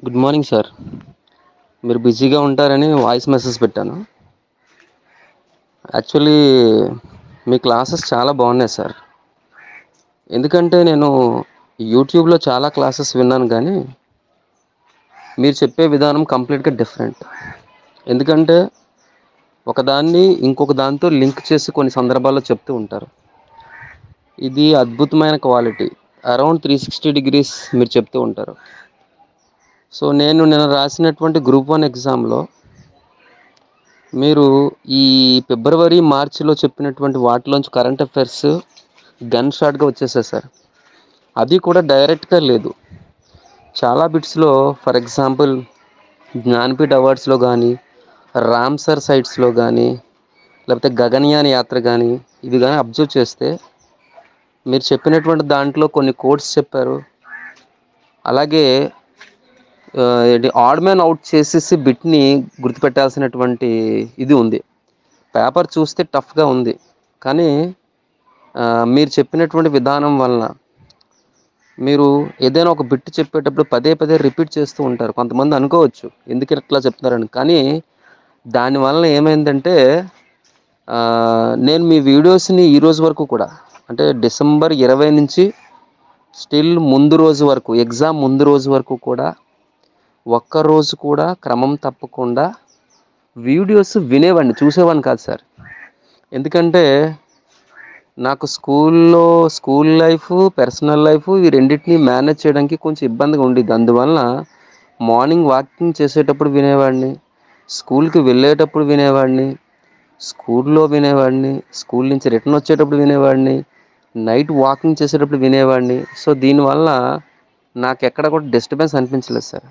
Good morning sir. మీరు బిజీగా ఉంటారని వాయిస్ మెసేజ్ పెట్టాను. యాక్చువల్లీ మీ క్లాసెస్ చాలా బాగున్నాయి సార్. ఎందుకంటే నేను యూట్యూబ్లో చాలా క్లాసెస్ విన్నాను కానీ మీరు చెప్పే విధానం కంప్లీట్గా డిఫరెంట్. ఎందుకంటే ఒకదాన్ని ఇంకొక దాంతో లింక్ చేసి కొన్ని సందర్భాల్లో చెప్తూ ఉంటారు. ఇది అద్భుతమైన క్వాలిటీ. అరౌండ్ 360 డిగ్రీస్ మీరు చెప్తూ ఉంటారు. సో నేను నిన్న రాసినటువంటి గ్రూప్ 1 ఎగ్జామ్లో మీరు ఈ ఫిబ్రవరి మార్చిలో చెప్పినటువంటి వాటిలోంచి కరెంట్ అఫైర్స్ గన్ షాట్గా వచ్చేసాయి సార్. అది కూడా డైరెక్ట్గా లేదు. చాలా బిట్స్లో ఫర్ ఎగ్జాంపుల్ జ్ఞాన్పీఠ్ అవార్డ్స్లో కానీ రామ్సర్ సైట్స్లో కానీ లేకపోతే గగన్యాన్ యాత్ర కానీ ఇది కానీ అబ్జర్వ్ చేస్తే మీరు చెప్పినటువంటి దాంట్లో కొన్ని కోడ్స్ చెప్పారు. అలాగే ఏంటి ఆడ్ మ్యాన్ అవుట్ చేసేసి బిట్ని గుర్తుపెట్టాల్సినటువంటి ఇది ఉంది. పేపర్ చూస్తే టఫ్గా ఉంది కానీ మీరు చెప్పినటువంటి విధానం వలన మీరు ఏదైనా ఒక బిట్ చెప్పేటప్పుడు పదే పదే రిపీట్ చేస్తూ ఉంటారు. కొంతమంది అనుకోవచ్చు ఎందుకు ఇట్లా చెప్తున్నారని, కానీ దానివల్ల ఏమైందంటే నేను మీ వీడియోస్ని ఈరోజు వరకు కూడా అంటే డిసెంబర్ 20 నుంచి స్టిల్ ముందు రోజు వరకు ఎగ్జామ్ ముందు రోజు వరకు కూడా ఒక్కరోజు కూడా క్రమం తప్పకుండా వీడియోస్ వినేవాడిని, చూసేవాడిని కాదు సార్. ఎందుకంటే నాకు స్కూల్ లైఫ్, పర్సనల్ లైఫ్ ఈ రెండింటిని మేనేజ్ చేయడానికి కొంచెం ఇబ్బందిగా ఉండేది. అందువలన మార్నింగ్ వాకింగ్ చేసేటప్పుడు వినేవాడిని, స్కూల్కి వెళ్ళేటప్పుడు వినేవాడిని, స్కూల్లో వినేవాడిని, స్కూల్ నుంచి రిటర్న్ వచ్చేటప్పుడు వినేవాడిని, నైట్ వాకింగ్ చేసేటప్పుడు వినేవాడిని. సో దీనివల్ల నాకు ఎక్కడ కూడా డిస్టర్బెన్స్ అనిపించలేదు సార్.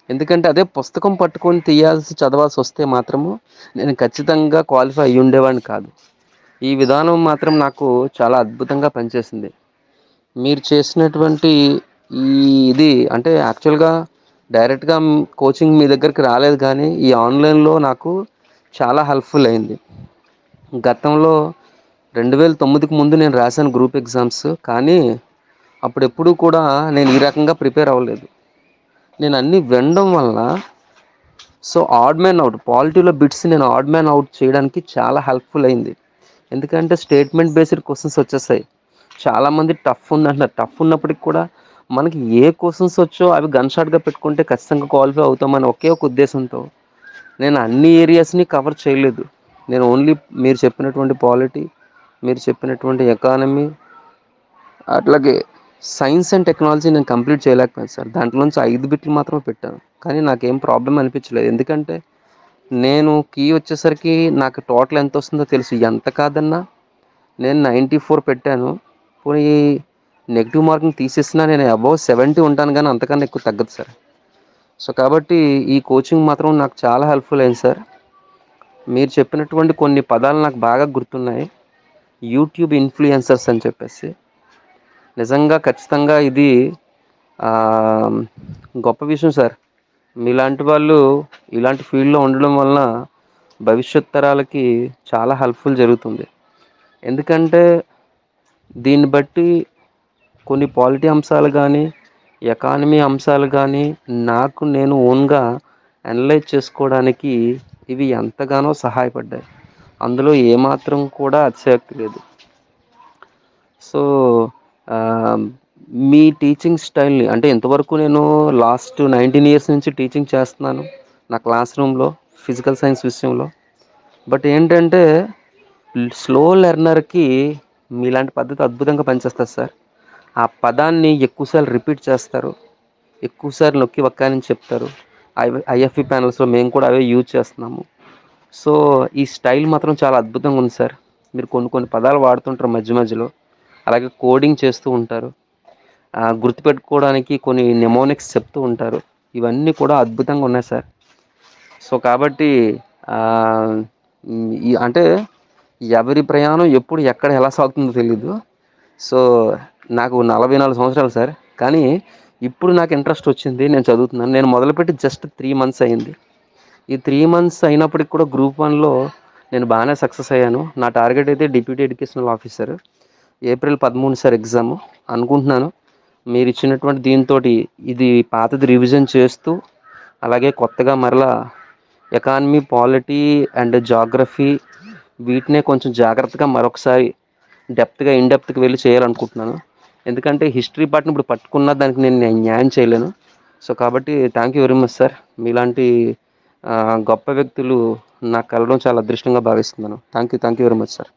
ఎందుకంటే అదే పుస్తకం పట్టుకొని చదవాల్సి వస్తే మాత్రము నేను ఖచ్చితంగా క్వాలిఫై అయ్యి ఉండేవాడిని కాదు. ఈ విధానం మాత్రం నాకు చాలా అద్భుతంగా పనిచేసింది. మీరు చేసినటువంటి ఈ ఇది అంటే యాక్చువల్గా డైరెక్ట్గా కోచింగ్ మీ దగ్గరికి రాలేదు కానీ ఈ ఆన్లైన్లో నాకు చాలా హెల్ప్ఫుల్ అయింది. గతంలో 2009కి ముందు నేను రాశాను గ్రూప్ ఎగ్జామ్స్, కానీ అప్పుడెప్పుడు కూడా నేను ఈ రకంగా ప్రిపేర్ అవ్వలేదు. నేను అన్నీ వినడం వలన సో ఆడ్ మ్యాన్ అవుట్ పాలిటీలో బిట్స్ నేను ఆడ్ మ్యాన్ అవుట్ చేయడానికి చాలా హెల్ప్ఫుల్ అయింది. ఎందుకంటే స్టేట్మెంట్ బేస్డ్ క్వశ్చన్స్ వచ్చేసాయి. చాలామంది టఫ్ ఉందంటున్నారు. టఫ్ ఉన్నప్పటికి కూడా మనకి ఏ క్వశ్చన్స్ వచ్చో అవి గన్ షాట్గా పెట్టుకుంటే ఖచ్చితంగా క్వాలిఫై అవుతామని ఒకే ఒక ఉద్దేశంతో నేను అన్ని ఏరియాస్ని కవర్ చేయలేదు. నేను ఓన్లీ మీరు చెప్పినటువంటి పాలిటీ, మీరు చెప్పినటువంటి ఎకానమీ, అట్లాగే సైన్స్ అండ్ టెక్నాలజీ నేను కంప్లీట్ చేయలేకపోయాను సార్. దాంట్లోంచి 5 బిట్లు మాత్రమే పెట్టాను, కానీ నాకేం ప్రాబ్లం అనిపించలేదు. ఎందుకంటే నేను కీ వచ్చేసరికి నాకు టోటల్ ఎంత వస్తుందో తెలుసు. ఎంత కాదన్నా నేను 94 పెట్టాను. పోనీ నెగిటివ్ మార్కింగ్ తీసేసినా నేను అబౌవ్ 70 ఉంటాను, కానీ అంతకన్నా ఎక్కువ తగ్గదు సార్. సో కాబట్టి ఈ కోచింగ్ మాత్రం నాకు చాలా హెల్ప్ఫుల్ అయింది సార్. మీరు చెప్పినటువంటి కొన్ని పదాలు నాకు బాగా గుర్తున్నాయి. యూట్యూబ్ ఇన్ఫ్లుయెన్సర్స్ అని చెప్పేసి నిజంగా ఖచ్చితంగా ఇది గొప్ప విషయం సార్. మీలాంటి వాళ్ళు ఇలాంటి ఫీల్డ్లో ఉండడం వలన భవిష్యత్ తరాలకి చాలా హెల్ప్ఫుల్ జరుగుతుంది. ఎందుకంటే దీన్ని బట్టి కొన్ని పాలిటీ అంశాలు కానీ ఎకానమీ అంశాలు కానీ నాకు నేను ఓన్గా అనలైజ్ చేసుకోవడానికి ఇవి ఎంతగానో సహాయపడ్డాయి. అందులో ఏమాత్రం కూడా అతిశయోక్తి లేదు. సో మీ టీచింగ్ స్టైల్ని అంటే ఇంతవరకు నేను లాస్ట్ 19 ఇయర్స్ నుంచి టీచింగ్ చేస్తున్నాను నా క్లాస్ రూమ్లో ఫిజికల్ సైన్స్ విషయంలో. బట్ ఏంటంటే స్లో లెర్నర్కి మీలాంటి పద్ధతి అద్భుతంగా పనిచేస్తుంది సార్. ఆ పదాన్ని ఎక్కువసార్లు రిపీట్ చేస్తారు, ఎక్కువసార్లు నొక్కి వక్కానించి చెప్తారు. ఐఎఫ్ఈ ప్యానల్స్లో మేము కూడా అవే యూజ్ చేస్తున్నాము. సో ఈ స్టైల్ మాత్రం చాలా అద్భుతంగా ఉంది సార్. మీరు కొన్ని పదాలు వాడుతుంటారు మధ్య మధ్యలో, అలాగే కోడింగ్ చేస్తూ ఉంటారు, గుర్తుపెట్టుకోవడానికి కొన్ని నెమోనిక్స్ చెప్తూ ఉంటారు. ఇవన్నీ కూడా అద్భుతంగా ఉన్నాయి సార్. సో కాబట్టి అంటే ఎవరి ప్రయాణం ఎప్పుడు ఎక్కడ ఎలా సాగుతుందో తెలీదు. సో నాకు 44 సంవత్సరాలు సార్, కానీ ఇప్పుడు నాకు ఇంట్రెస్ట్ వచ్చింది, నేను చదువుతున్నాను. నేను మొదలుపెట్టి జస్ట్ 3 మంత్స్ అయింది. ఈ 3 మంత్స్ అయినప్పటికి కూడా గ్రూప్ 1లో నేను బాగానే సక్సెస్ అయ్యాను. నా టార్గెట్ అయితే deputy educational officer. April 13 sir exam అనుకుంటున్నాను. మీరు ఇచ్చినటువంటి దీంతోటి ఇది పాతది రివిజన్ చేస్తూ, అలాగే కొత్తగా మరలా ఎకానమీ, పాలిటీ అండ్ జాగ్రఫీ వీటినే కొంచెం జాగ్రత్తగా మరొకసారి ఇన్ డెప్త్‌కి వెళ్లి చేయాలనుకుంటున్నాను. ఎందుకంటే హిస్టరీ పార్ట్‌ని ఇప్పుడు పట్టుకున్న దానికి నేను న్యాయం చేయలేను. సో, కాబట్టి thank you very much sir. మీలాంటి గొప్ప వ్యక్తులు నాకు కలవడం చాలా అదృష్టంగా భావిస్తున్నాను. Thank you very much sir.